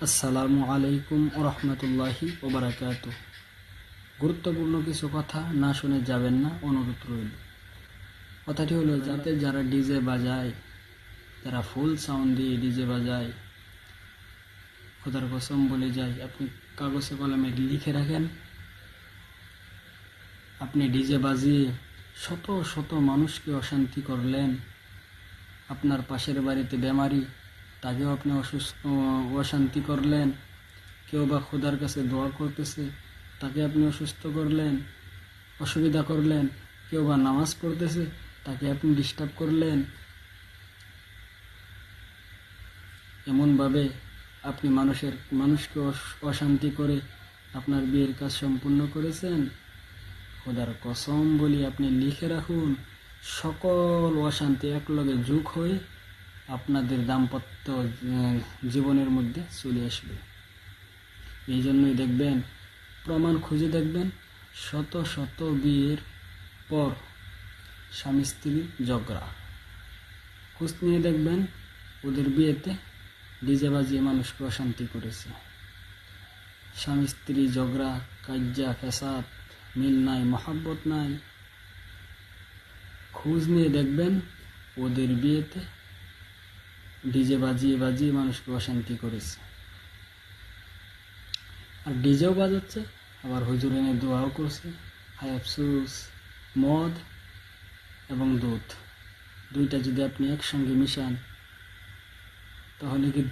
আসসালামু আলাইকুম ওরহমতুল্লাহি ওবারাকাতু। গুরুত্বপূর্ণ কিছু কথা না শুনে যাবেন না, অনুরোধ রইল। কথাটি হলো, যারা ডিজে বাজায়, যারা ফুল সাউন্ড দিয়ে ডিজে বাজায়, খোদার কসম বলে যায়, আপনি কাগজে কলমে লিখে রাখেন, আপনি ডিজে বাজিয়ে শত শত মানুষকে অশান্তি করলেন। আপনার পাশের বাড়িতে বেমারি, তাকেও আপনি অশান্তি করলেন। কেউ বা খোদার কাছে দোয়া করতেছে, তাকে আপনি অসুস্থ করলেন, অসুবিধা করলেন। কেউ বা নামাজ পড়তেছে, তাকে আপনি ডিস্টার্ব করলেন। এমনভাবে আপনি মানুষকে অশান্তি করে আপনার বিয়ের কাজ সম্পূর্ণ করেছেন। খোদার কসম বলি, আপনি লিখে রাখুন, সকল অশান্তি একলগে যোগ হয়ে আপনাদের দাম্পত্য জীবনের মধ্যে চলে আসবে। এই জন্যই দেখবেন, প্রমাণ খুঁজে দেখবেন, শত শত বিয়ের পর স্বামী স্ত্রী ঝগড়া। খোঁজ নিয়ে দেখবেন, ওদের বিয়েতে ডিজে বাজিয়ে মানুষকে অশান্তি করেছে। স্বামী স্ত্রী ঝগড়া, কাজ্জা ফ্যাসাদ, মিল নাই, মহাব্বত নাই। খোঁজ নিয়ে দেখবেন, ওদের বিয়েতে ডিজে বাজিয়ে বাজিয়ে মানুষকে অশান্তি করেছে। আর ডিজেও বাজাচ্ছে, আবার হুজুর এনে দোয়াও করছে। হায় আফসোস, মদ এবং দুধ দুইটা যদি আপনি একসঙ্গে মিশান, তাহলে কি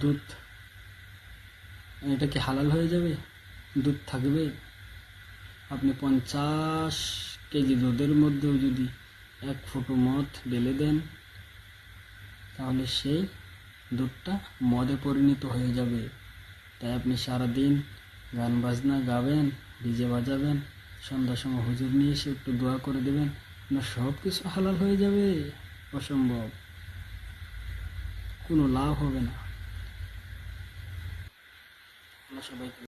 এটা কি হালাল হয়ে যাবে? দুধ থাকবে? আপনি 50 কেজি দুধের মধ্যেও যদি 1 ফুটো মদ ঢেলে দেন, তাহলে সেই দুধটা মদে পরিণত হয়ে যাবে। তাই আপনি সারাদিন গান বাজনা গাবেন, ডিজে বাজাবেন, সন্ধ্যার সময় হুজুর নিয়ে এসে একটু দোয়া করে দেবেন, আপনার সব কিছু হালাল হয়ে যাবে। অসম্ভব, কোনো লাভ হবে না। সবাইকে